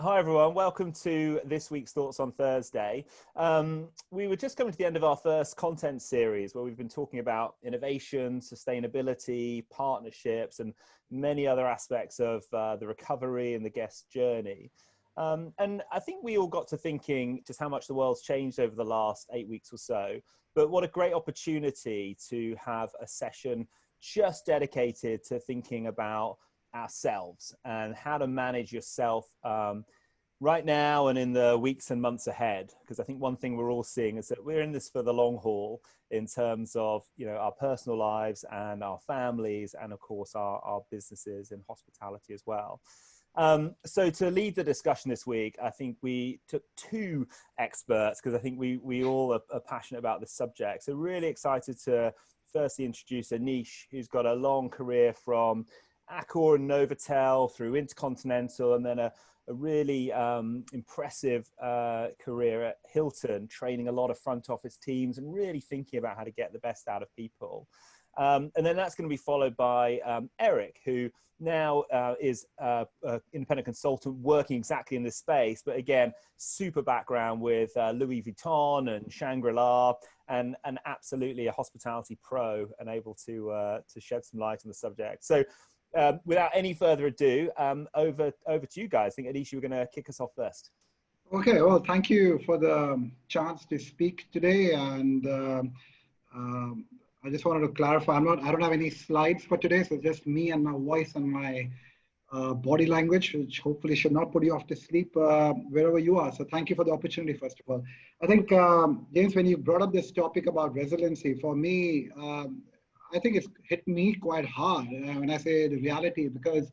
Hi everyone, welcome to this week's Thoughts on Thursday. We were just coming to the end of our first content series where we've been talking about innovation, sustainability, partnerships, and many other aspects of the recovery and the guest journey. And I think we all got to thinking just how much the world's changed over the last 8 weeks or so, but what a great opportunity to have a session just dedicated to thinking about ourselves and how to manage yourself right now and in the weeks and months ahead. Because I think one thing we're all seeing is that we're in this for the long haul in terms of, our personal lives and our families, and of course our businesses and hospitality as well. So to lead the discussion this week, I think we took two experts because I think we all are passionate about this subject. So really excited to firstly introduce Anish, who's got a long career from Accor and Novotel through Intercontinental, and then a really impressive career at Hilton, training a lot of front office teams and really thinking about how to get the best out of people. And then that's going to be followed by Erik, who now is an independent consultant working exactly in this space, but again, super background with Louis Vuitton and Shangri-La, and absolutely a hospitality pro and able to shed some light on the subject. So without any further ado, over to you guys. I think, Anish, you were going to kick us off first. Okay, well, thank you for the chance to speak today. And I just wanted to clarify, I don't have any slides for today, so just me and my voice and my body language, which hopefully should not put you off to sleep wherever you are. So thank you for the opportunity, first of all. I think, James, when you brought up this topic about resiliency, for me, I think it's hit me quite hard when I say the reality, because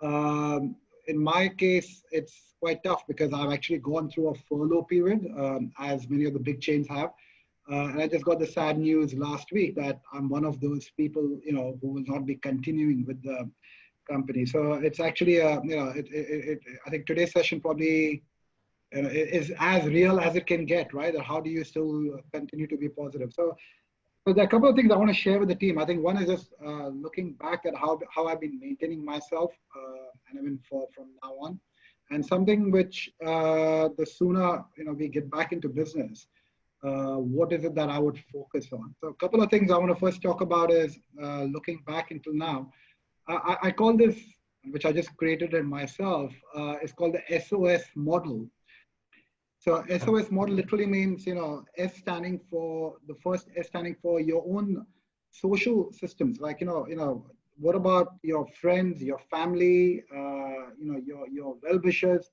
in my case, it's quite tough because I've actually gone through a furlough period, as many of the big chains have. And I just got the sad news last week that I'm one of those people, who will not be continuing with the company. So it's actually, I think today's session probably is as real as it can get, right? Or how do you still continue to be positive? So there are a couple of things I want to share with the team. I think one is just looking back at how I've been maintaining myself, and even from now on, and something which the sooner we get back into business, what is it that I would focus on? So a couple of things I want to first talk about is looking back until now. I call this, which I just created it myself, it's called the SOS model. So SOS model literally means, S standing for, the first S standing for your own social systems. Like, what about your friends, your family, your well-wishers?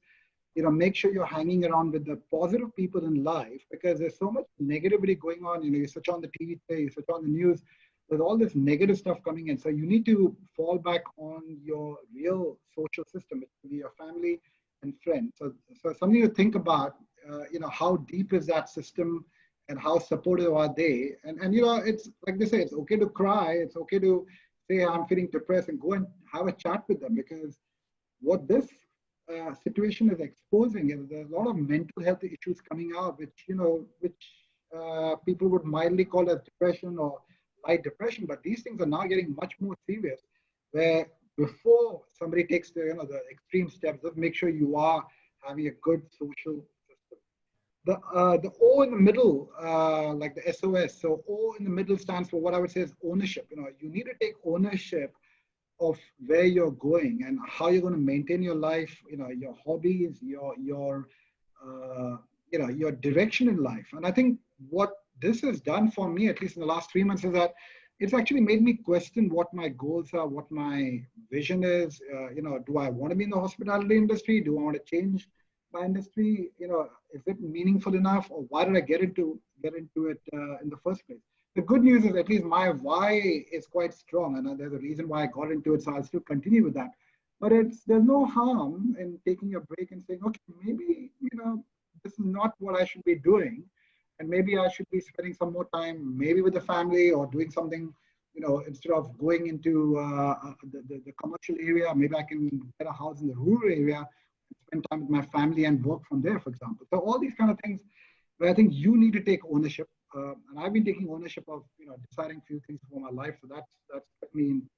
Make sure you're hanging around with the positive people in life, because there's so much negativity going on. You switch on the TV today, you switch on the news, there's all this negative stuff coming in. So you need to fall back on your real social system, which will be your family and friends. So something to think about, how deep is that system and how supportive are they? And it's like they say, it's okay to cry. It's okay to say, I'm feeling depressed, and go and have a chat with them, because what this situation is exposing is there's a lot of mental health issues coming out, which people would mildly call as depression or light depression, but these things are now getting much more serious, where before somebody takes the extreme steps, just make sure you are having a good social system. The O in the middle, like the SOS, so O in the middle stands for what I would say is ownership. You need to take ownership of where you're going and how you're going to maintain your life, your hobbies, your direction in life. And I think what this has done for me, at least in the last 3 months, is that it's actually made me question what my goals are, what my vision is. Do I want to be in the hospitality industry? Do I want to change my industry? Is it meaningful enough, or why did I get into it in the first place? The good news is at least my why is quite strong, and there's a reason why I got into it, so I'll still continue with that. But there's no harm in taking a break and saying, okay, maybe this is not what I should be doing, and maybe I should be spending some more time maybe with the family, or doing something, instead of going into the commercial area, maybe I can get a house in the rural area and spend time with my family and work from there, for example. So all these kind of things where I think you need to take ownership. And I've been taking ownership of, deciding a few things for my life. So that's kept me in.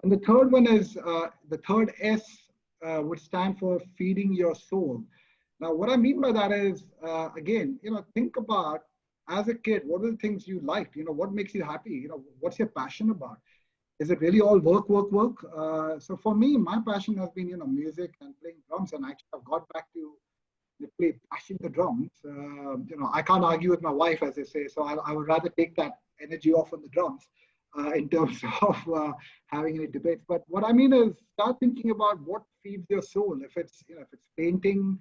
And the third one is, the third S would stand for feeding your soul. Now, what I mean by that is, again, think about as a kid, what are the things you liked? What makes you happy? What's your passion about? Is it really all work, work, work? So for me, my passion has been, music and playing drums, and actually I've got back to literally bashing the drums. I can't argue with my wife, as they say, so I would rather take that energy off on the drums in terms of having any debates. But what I mean is, start thinking about what feeds your soul. If it's painting,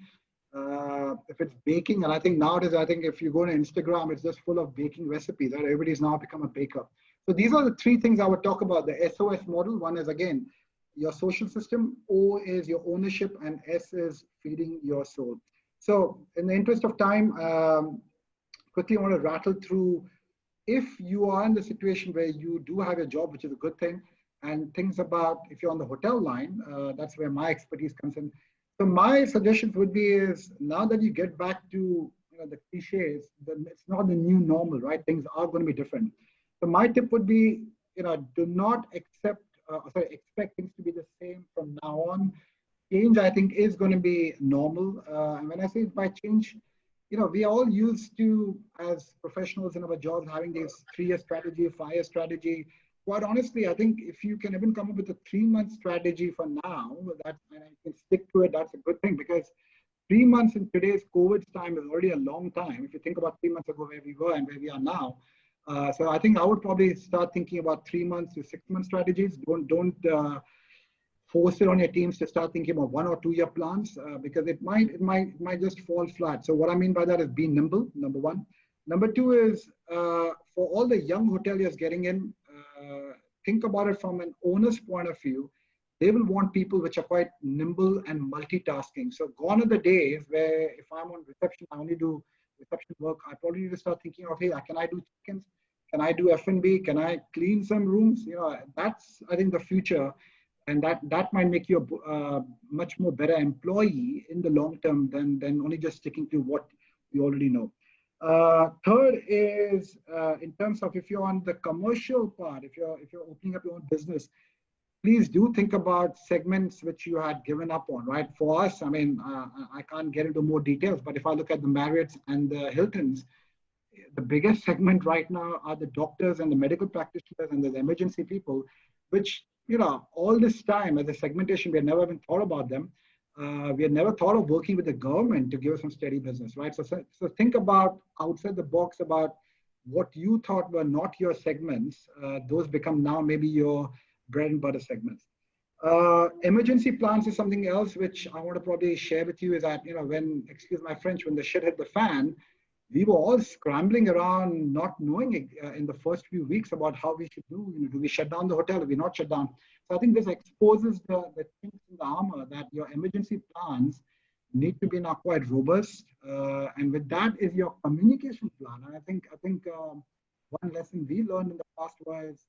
if it's baking, and I think nowadays, I think if you go to Instagram, it's just full of baking recipes. Right? Everybody's now become a baker. So these are the three things I would talk about. The SOS model. One is, again, your social system. O is your ownership, and S is feeding your soul. So in the interest of time, quickly I want to rattle through, if you are in the situation where you do have a job, which is a good thing, and things about, if you're on the hotel line, that's where my expertise comes in. So my suggestions would be is, now that you get back to the cliches, then it's not the new normal, right? Things are going to be different. So my tip would be, do not expect things to be the same from now on. Change, I think, is going to be normal. And when I say by change, we are all used to, as professionals in our jobs, having this 3-year strategy, 5-year strategy. Quite honestly, I think if you can even come up with a 3-month strategy for now, and I can stick to it, that's a good thing, because 3 months in today's COVID time is already a long time. If you think about 3 months ago where we were and where we are now. So I think I would probably start thinking about 3 months to 6-month strategies. Don't force it on your teams to start thinking about 1 or 2 year plans, because it might just fall flat. So what I mean by that is be nimble, number one. Number two is, for all the young hoteliers getting in, think about it from an owner's point of view. They will want people which are quite nimble and multitasking. So gone are the days where if I'm on reception, I only do reception work. I probably need to start thinking of, hey, can I do check-ins? Can I do F&B? Can I clean some rooms? That's, I think, the future. And that might make you a much more better employee in the long term than only just sticking to what you already know. Third is, in terms of, if you're on the commercial part, if you're opening up your own business, please do think about segments which you had given up on, right? For us, I mean, I can't get into more details, but if I look at the Marriotts and the Hiltons, the biggest segment right now are the doctors and the medical practitioners and the emergency people, which, all this time as a segmentation, we had never even thought about them. We had never thought of working with the government to give us some steady business, right? So think about outside the box about what you thought were not your segments. Those become now maybe your bread and butter segments. Emergency plans is something else which I want to probably share with you, is that, when, excuse my French, when the shit hit the fan, we were all scrambling around, not knowing in the first few weeks about how we should do. Do we shut down the hotel? Do we not shut down? So I think this exposes the chinks in the armor, that your emergency plans need to be now quite robust. And with that is your communication plan. And I think one lesson we learned in the past was,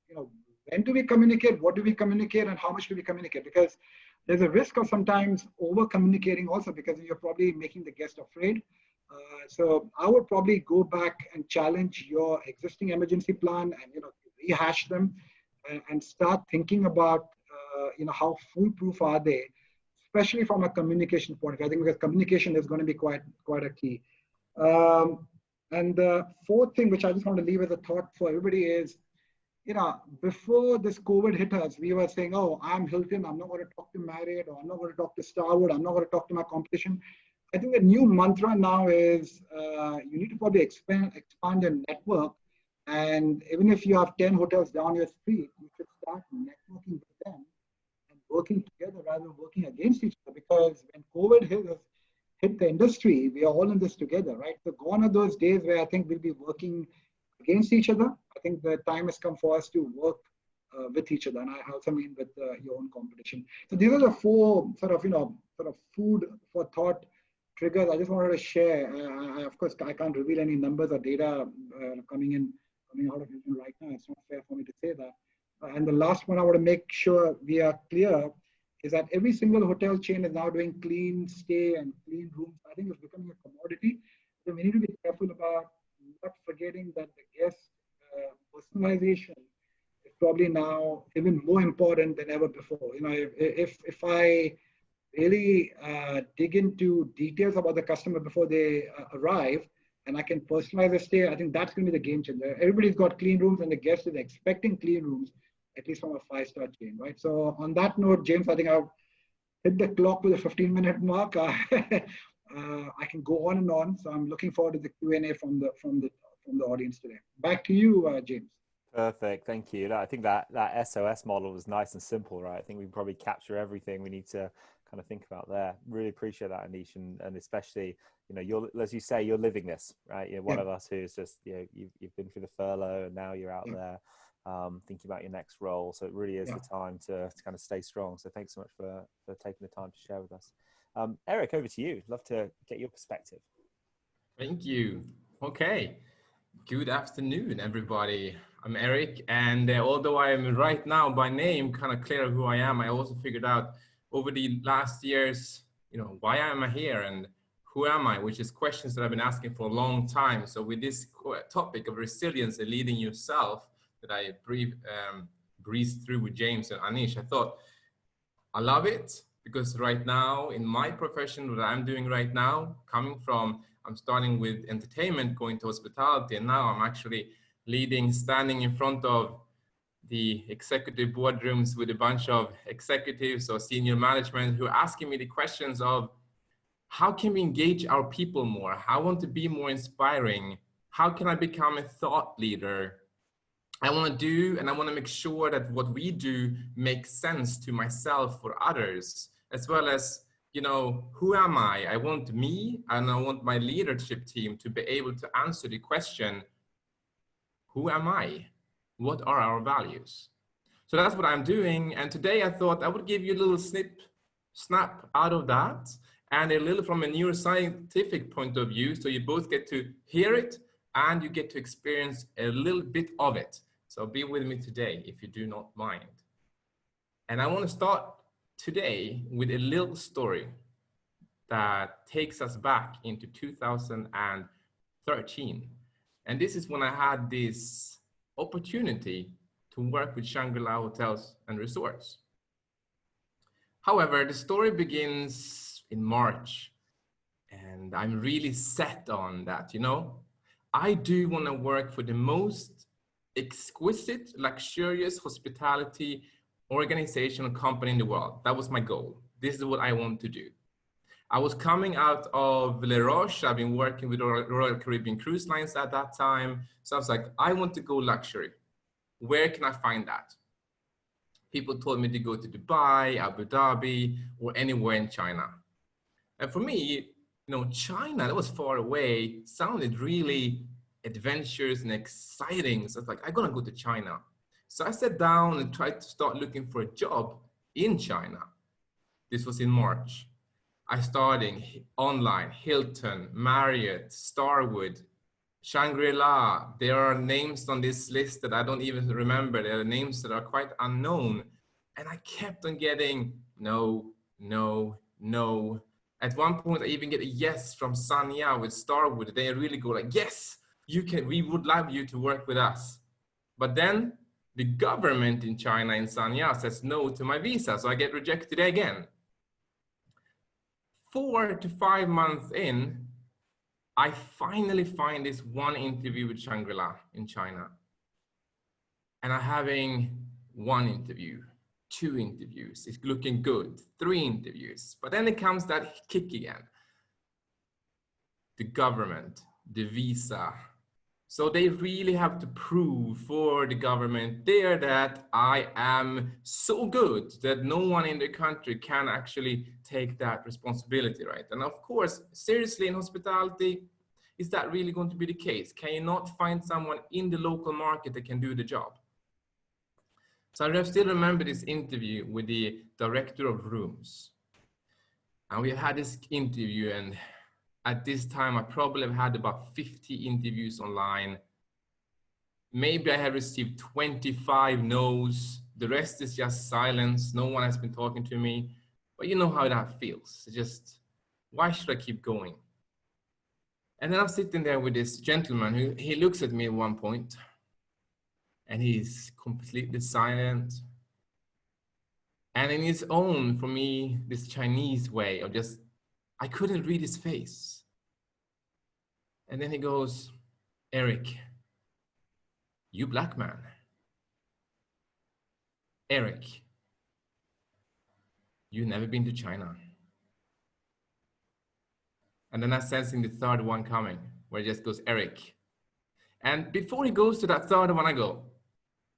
when do we communicate? What do we communicate? And how much do we communicate? Because there's a risk of sometimes over communicating also, because you're probably making the guest afraid. So I would probably go back and challenge your existing emergency plan and rehash them and start thinking about how foolproof are they, especially from a communication point of view. I think because communication is going to be quite a key. And the fourth thing, which I just want to leave as a thought for everybody, is before this COVID hit us, we were saying, oh, I'm Hilton, I'm not going to talk to Marriott, or I'm not going to talk to Starwood, I'm not going to talk to my competition. I think the new mantra now is you need to probably expand your network. And even if you have 10 hotels down your street, you should start networking with them and working together rather than working against each other. Because when COVID hit the industry, we are all in this together, right? So gone are those days where I think we'll be working against each other. I think the time has come for us to work with each other. And I also mean with your own competition. So these are the four sort of food for thought triggers I just wanted to share. Of course, I can't reveal any numbers or data coming out of Hilton right now. It's not fair for me to say that. And the last one I want to make sure we are clear is that every single hotel chain is now doing clean stay and clean rooms. I think it's becoming a commodity. So we need to be careful about not forgetting that the guest personalization is probably now even more important than ever before. If I really dig into details about the customer before they arrive, and I can personalize the stay, I think that's going to be the game changer. Everybody's got clean rooms, and the guest is expecting clean rooms, at least from a five-star chain, right? So on that note, James, I think I've hit the clock with a 15-minute mark. I can go on and on, so I'm looking forward to the Q&A from the audience today. Back to you, James. Perfect, thank you. I think that SOS model was nice and simple, right? I think we can probably capture everything we need to kind of think about there. Really appreciate that, Anish, and especially, you know, you're, as you say, you're living this, right? You're one of us who's just, you know, you've been through the furlough and now you're out there thinking about your next role. So it really is the time to kind of stay strong. So thanks so much for taking the time to share with us. Erik, over to you. Love to get your perspective. Thank you. Okay. Good afternoon, everybody. I'm Erik, and although I am right now by name kind of clear who I am, I also figured out over the last years, you know, why am I here and who am I, which is questions that I've been asking for a long time. So with this topic of resilience and leading yourself that I breezed through with James and Anish, I thought I love it because right now in my profession, what I'm doing right now, I'm starting with entertainment, going to hospitality, and now I'm actually standing in front of the executive boardrooms with a bunch of executives or senior management who are asking me the questions of how can we engage our people more? I want to be more inspiring. How can I become a thought leader? I want to do, and I want to make sure that what we do makes sense to myself or others, as well as, you know, who am I? I want me, and I want my leadership team to be able to answer the question, who am I? What are our values? So that's what I'm doing. And today I thought I would give you a little snap out of that and a little from a neuroscientific point of view. So you both get to hear it and you get to experience a little bit of it. So be with me today if you do not mind. And I want to start today with a little story that takes us back into 2013. And this is when I had this opportunity to work with Shangri-La hotels and resorts. However, the story begins in March, and I'm really set on that, you know. I do want to work for the most exquisite, luxurious hospitality organization or company in the world. That was my goal. This is what I want to do. I was coming out of Le Roche. I've been working with Royal Caribbean Cruise Lines at that time. So I was like, I want to go luxury. Where can I find that? People told me to go to Dubai, Abu Dhabi, or anywhere in China. And for me, you know, China, that was far away, sounded really adventurous and exciting. So I was like, I'm gonna go to China. So I sat down and tried to start looking for a job in China. This was in March. I started online, Hilton, Marriott, Starwood, Shangri-La. There are names on this list that I don't even remember. There are names that are quite unknown. And I kept on getting no, no, no. At one point, I even get a yes from Sanya with Starwood. They really go like, yes, you can, we would love you to work with us. But then the government in China, in Sanya, says no to my visa. So I get rejected again. 4 to 5 months in, I finally find this one interview with Shangri-La in China. And I'm having 1 interview, 2 interviews. It's looking good, 3 interviews. But then it comes that kick again. The government, the visa. So they really have to prove for the government there that I am so good that no one in the country can actually take that responsibility, right? And of course, seriously, in hospitality, is that really going to be the case? Can you not find someone in the local market that can do the job? So I still remember this interview with the director of rooms. And we had this interview, and at this time, I probably have had about 50 interviews online. Maybe I have received 25 no's. The rest is just silence. No one has been talking to me. But you know how that feels. It's just, why should I keep going? And then I'm sitting there with this gentleman who he looks at me at one point and he's completely silent. And in his own, for me, this Chinese way of just, I couldn't read his face. And then he goes, Erik, you black man. Erik, you've never been to China. And then I'm sensing the third one coming, where it just goes, Erik. And before he goes to that third one, I go,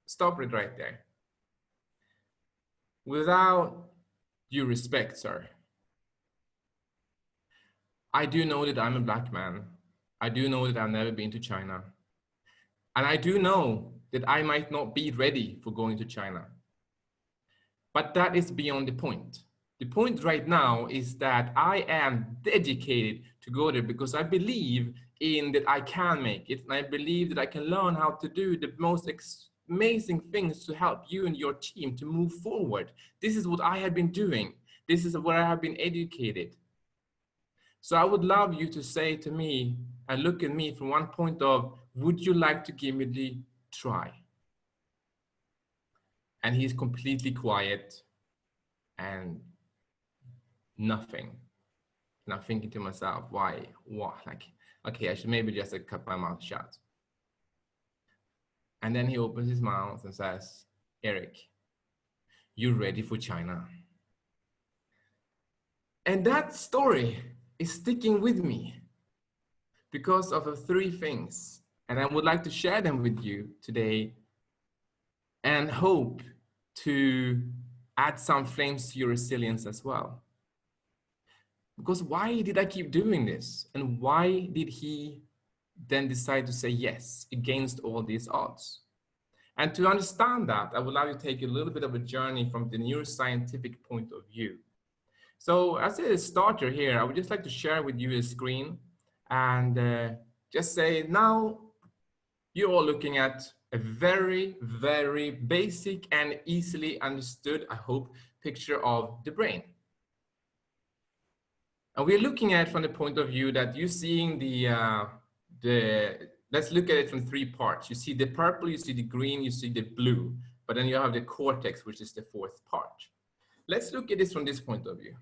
stop it right there. Without due respect, sir, I do know that I'm a black man. I do know that I've never been to China. And I do know that I might not be ready for going to China. But that is beyond the point. The point right now is that I am dedicated to go there because I believe in that I can make it. And I believe that I can learn how to do the most amazing things to help you and your team to move forward. This is what I have been doing. This is where I have been educated. So I would love you to say to me and look at me from one point of, would you like to give me the try? And he's completely quiet and nothing. And I'm thinking to myself, why? What? Like, okay, I should maybe just cut my mouth shut. And then he opens his mouth and says, Erik, you're ready for China. And that story is sticking with me because of three things. And I would like to share them with you today and hope to add some flames to your resilience as well. Because why did I keep doing this? And why did he then decide to say yes against all these odds? And to understand that, I would like to take a little bit of a journey from the neuroscientific point of view. So as a starter here, I would just like to share with you a screen and just say, now you're all looking at a very, very basic and easily understood, I hope, picture of the brain. And we're looking at it from the point of view that you're seeing let's look at it from three parts. You see the purple, you see the green, you see the blue, but then you have the cortex, which is the fourth part. Let's look at this from this point of view.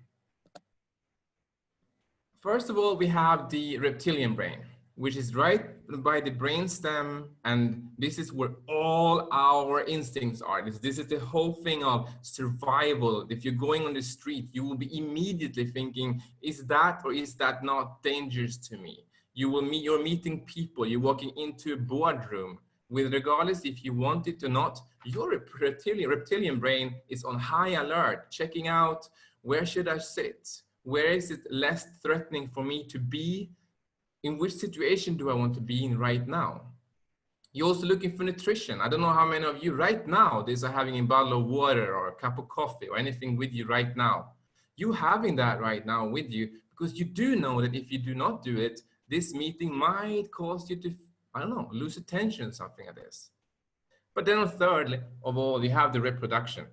First of all, we have the reptilian brain, which is right by the brainstem, and this is where all our instincts are. This is the whole thing of survival. If you're going on the street, you will be immediately thinking, is that or is that not dangerous to me? You're meeting people, you're walking into a boardroom, with regardless if you want it or not, your reptilian brain is on high alert, checking out, where should I sit? Where is it less threatening for me to be? In which situation do I want to be in right now? You're also looking for nutrition. I don't know how many of you right now are having a bottle of water or a cup of coffee or anything with you right now. You having that right now with you because you do know that if you do not do it, this meeting might cause you to, I don't know, lose attention, something like this. But then thirdly of all, you have the reproduction.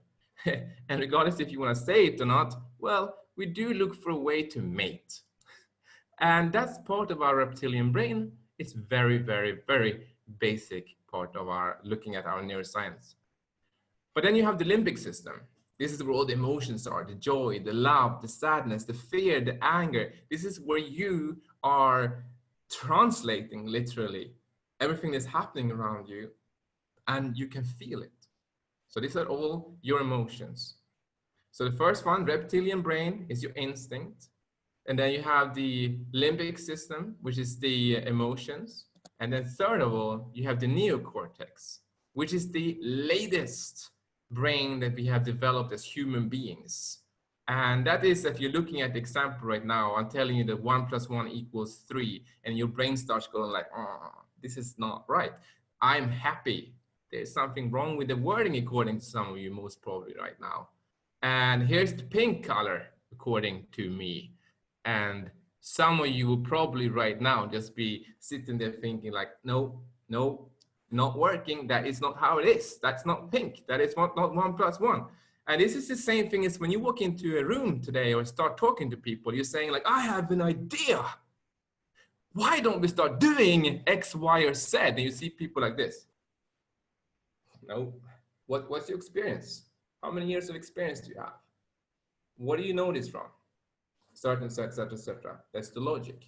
And regardless if you want to say it or not, well, we do look for a way to mate. And that's part of our reptilian brain. It's very, very, very basic part of our looking at our neuroscience. But then you have the limbic system. This is where all the emotions are, the joy, the love, the sadness, the fear, the anger. This is where you are translating literally everything that's happening around you and you can feel it. So these are all your emotions. So the first one, reptilian brain, is your instinct. And then you have the limbic system, which is the emotions. And then third of all, you have the neocortex, which is the latest brain that we have developed as human beings. And that is, if you're looking at the example right now, I'm telling you that 1 + 1 = 3, and your brain starts going like, oh, this is not right. I'm happy. There's something wrong with the wording according to some of you most probably right now. And here's the pink color according to me. And some of you will probably right now just be sitting there thinking like, no, not working. That is not how it is. That's not pink. That is not 1 + 1. And this is the same thing as when you walk into a room today or start talking to people, you're saying like, I have an idea. Why don't we start doing X, Y, or Z? And you see people like this. No, what's your experience? How many years of experience do you have? What do you know this from? Certain, etc., etc. That's the logic.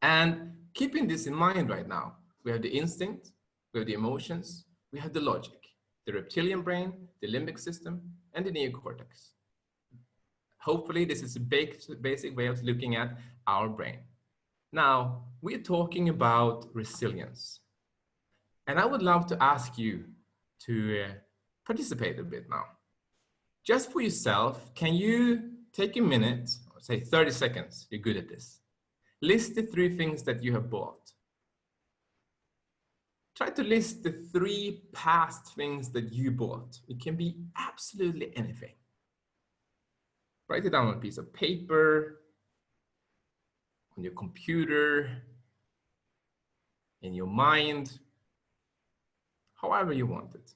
And keeping this in mind right now, we have the instinct, we have the emotions, we have the logic, the reptilian brain, the limbic system, and the neocortex. Hopefully, this is a basic way of looking at our brain. Now, we're talking about resilience. And I would love to ask you to participate a bit now. Just for yourself, can you take a minute, or say 30 seconds, you're good at this. List the 3 things that you have bought. Try to list the 3 past things that you bought. It can be absolutely anything. Write it down on a piece of paper, on your computer, in your mind, however you want it.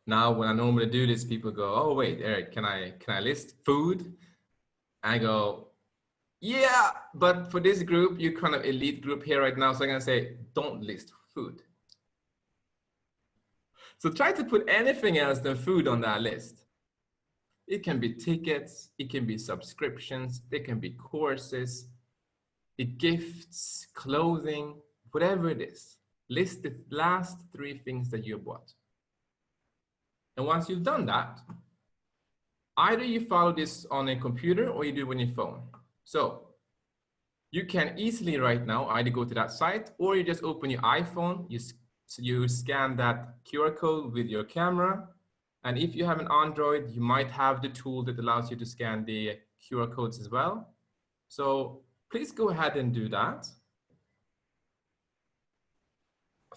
Now, when I normally do this, people go, "Oh, wait, Erik, can I list food?" I go, "Yeah, but for this group, you're kind of elite group here right now, so I'm gonna say, don't list food." So try to put anything else than food on that list. It can be tickets, it can be subscriptions, it can be courses, gifts, clothing, whatever it is. List the last 3 things that you bought. And once you've done that, either you follow this on a computer or you do it on your phone. So you can easily right now either go to that site or you just open your iPhone, you scan that QR code with your camera. And if you have an Android, you might have the tool that allows you to scan the QR codes as well. So please go ahead and do that.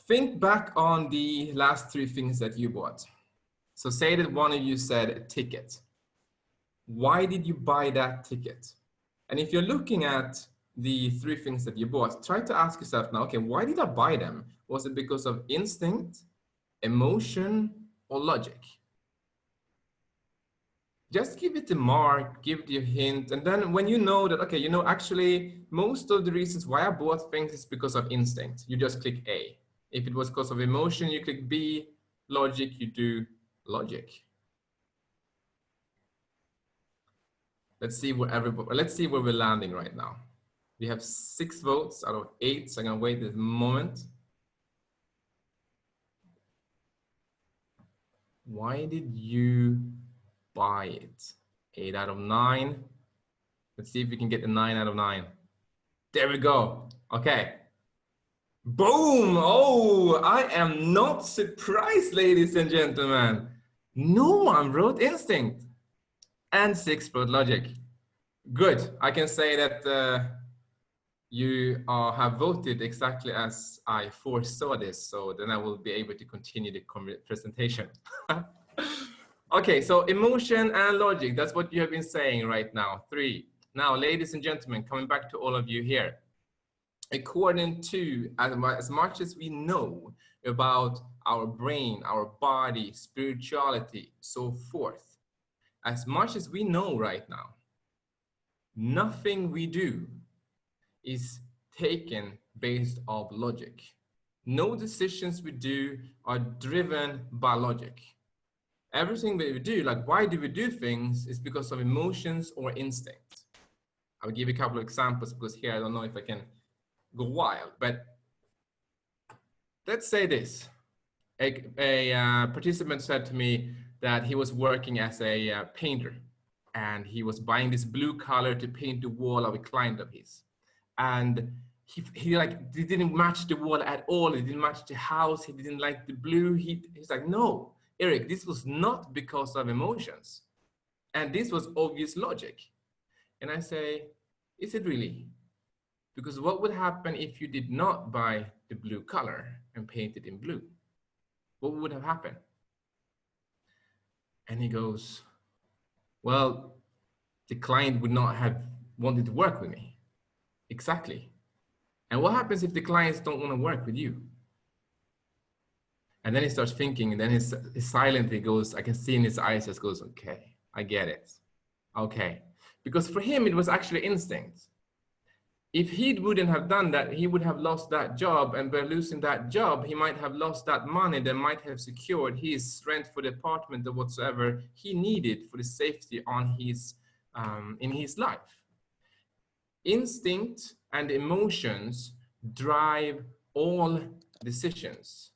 Think back on the last 3 things that you bought. So say that one of you said a ticket. Why did you buy that ticket? And if you're looking at the 3 things that you bought, try to ask yourself now, okay, why did I buy them? Was it because of instinct, emotion, or logic? Just give it a mark, give it a hint, and then when you know that, okay, actually, most of the reasons why I bought things is because of instinct. You just click A. If it was because of emotion, you click B. Logic, you do logic. Let's see where we're landing right now. We have 6 votes out of 8, so I'm gonna wait a moment. Why did you buy it? 8 out of 9. Let's see if we can get a 9 out of 9. There we go. Okay. Boom! Oh, I am not surprised, ladies and gentlemen. No one wrote instinct and 6 wrote logic. Good. I can say that you have voted exactly as I foresaw this, so then I will be able to continue the presentation. Okay, so emotion and logic, that's what you have been saying right now. 3. Now, ladies and gentlemen, coming back to all of you here. According to, as much as we know about our brain, our body, spirituality, so forth, as much as we know right now, nothing we do is taken based off logic. No decisions we do are driven by logic. Everything that we do, like why do we do things, is because of emotions or instinct. I'll give you a couple of examples because here I don't know if I can go wild, but let's say this. A participant said to me that he was working as a painter and he was buying this blue color to paint the wall of a client of his. And he didn't match the wall at all. He didn't match the house. He didn't like the blue. He's like, no, Erik, this was not because of emotions. And this was obvious logic. And I say, is it really? Because what would happen if you did not buy the blue color and paint it in blue? What would have happened? And he goes, well, the client would not have wanted to work with me. Exactly. And what happens if the clients don't want to work with you? And then he starts thinking, and then he silently goes, I can see in his eyes, just goes, okay, I get it. Okay. Because for him, it was actually instinct. If he wouldn't have done that, he would have lost that job, and by losing that job, he might have lost that money that might have secured his rent for the apartment or whatsoever he needed for the safety on his in his life. Instinct and emotions drive all decisions.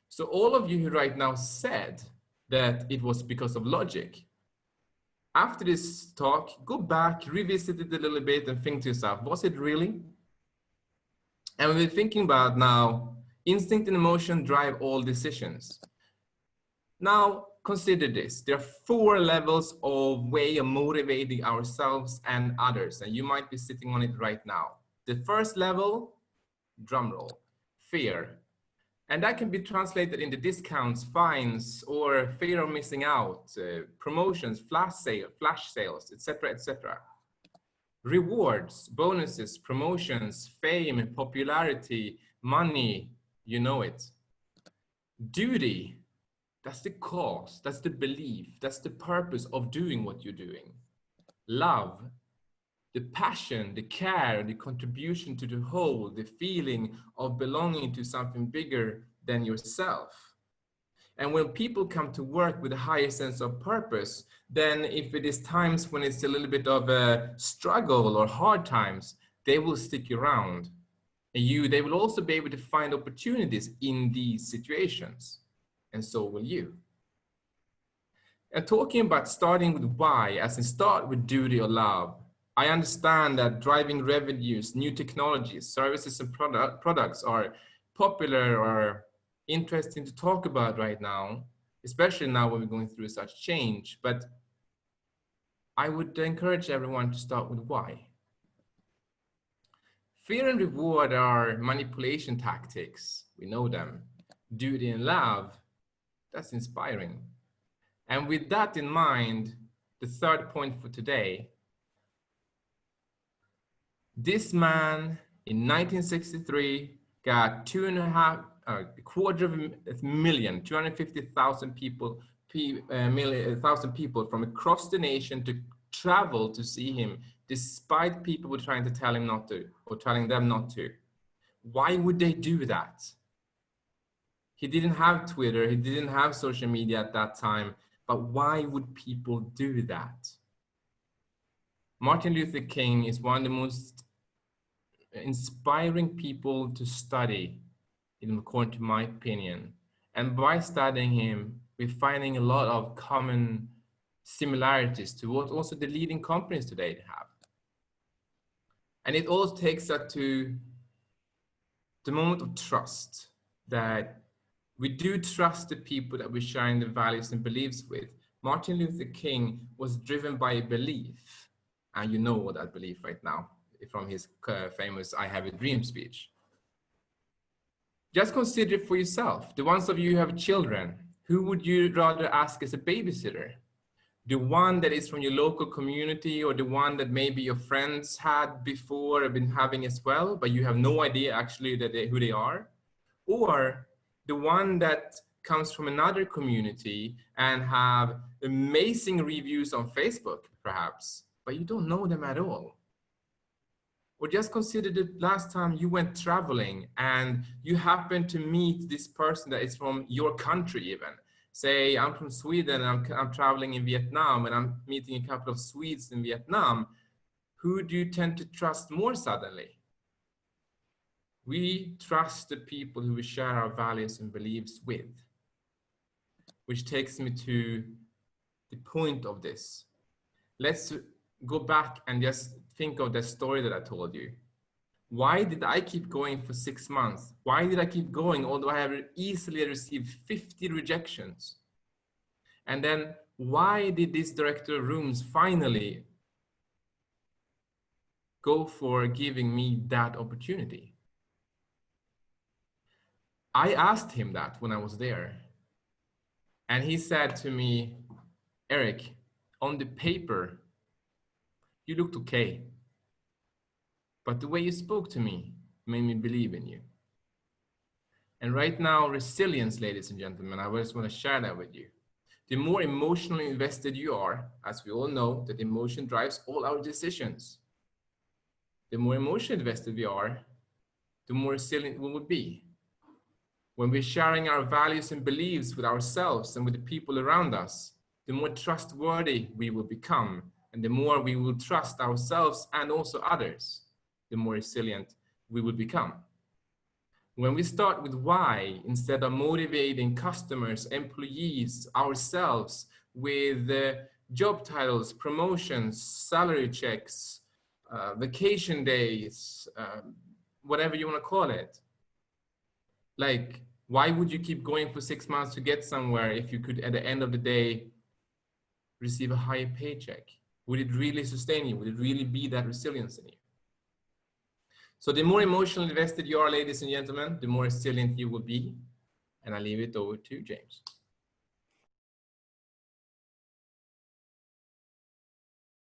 So all of you who right now said that it was because of logic, after this talk, go back, revisit it a little bit and think to yourself, was it really? And we're thinking about now, instinct and emotion drive all decisions. Now, consider this. There are 4 levels of way of motivating ourselves and others, and you might be sitting on it right now. The first level, drum roll, fear. And that can be translated into discounts, fines, or fear of missing out, promotions, flash sales, etc., etc. Rewards, bonuses, promotions, fame, popularity, money, you know it. Duty, that's the cause, that's the belief, that's the purpose of doing what you're doing. Love, the passion, the care, the contribution to the whole, the feeling of belonging to something bigger than yourself. And when people come to work with a higher sense of purpose, then if it is times when it's a little bit of a struggle or hard times, they will stick around. And they will also be able to find opportunities in these situations. And so will you. And talking about starting with why, as in start with duty or love, I understand that driving revenues, new technologies, services and products are popular or interesting to talk about right now, especially now when we're going through such change. But I would encourage everyone to start with why. Fear and reward are manipulation tactics. We know them. Duty and love, that's inspiring. And with that in mind, the third point for today, this man in 1963 got 250,000 people from across the nation to travel to see him, despite people were trying to tell him not to, or telling them not to. Why would they do that? He didn't have Twitter, he didn't have social media at that time, but why would people do that? Martin Luther King is one of the most inspiring people to study, according to my opinion. And by studying him, we're finding a lot of common similarities to what also the leading companies today have. And it all takes us to the moment of trust, that we do trust the people that we're sharing the values and beliefs with. Martin Luther King was driven by a belief, and you know what that belief right now from his famous I Have a Dream speech. Just consider it for yourself. The ones of you who have children, who would you rather ask as a babysitter? The one that is from your local community, or the one that maybe your friends had before or been having as well, but you have no idea actually who they are? Or the one that comes from another community and have amazing reviews on Facebook, perhaps, but you don't know them at all? Or just consider the last time you went traveling and you happened to meet this person that is from your country even. Say, I'm from Sweden, and I'm traveling in Vietnam, and I'm meeting a couple of Swedes in Vietnam. Who do you tend to trust more suddenly? We trust the people who we share our values and beliefs with. Which takes me to the point of this. Let's go back and just think of the story that I told you. Why did I keep going for 6 months? Why did I keep going, although I have easily received 50 rejections? And then why did this director of rooms finally go for giving me that opportunity? I asked him that when I was there. And he said to me, Erik, on the paper, you looked okay. But the way you spoke to me made me believe in you. And right now, resilience, ladies and gentlemen, I just want to share that with you. The more emotionally invested you are, as we all know, that emotion drives all our decisions. the more emotionally invested we are, the more resilient we will be. When we're sharing our values and beliefs with ourselves and with the people around us, the more trustworthy we will become, and the more we will trust ourselves and also others, the more resilient we will become. When we start with why, instead of motivating customers, employees, ourselves with job titles, promotions, salary checks, vacation days, whatever you want to call it. Like, why would you keep going for 6 months to get somewhere if you could, at the end of the day, receive a higher paycheck? Would it really sustain you? Would it really be that resilience in you? So the more emotionally invested you are, ladies and gentlemen, the more resilient you will be. And I leave it over to James.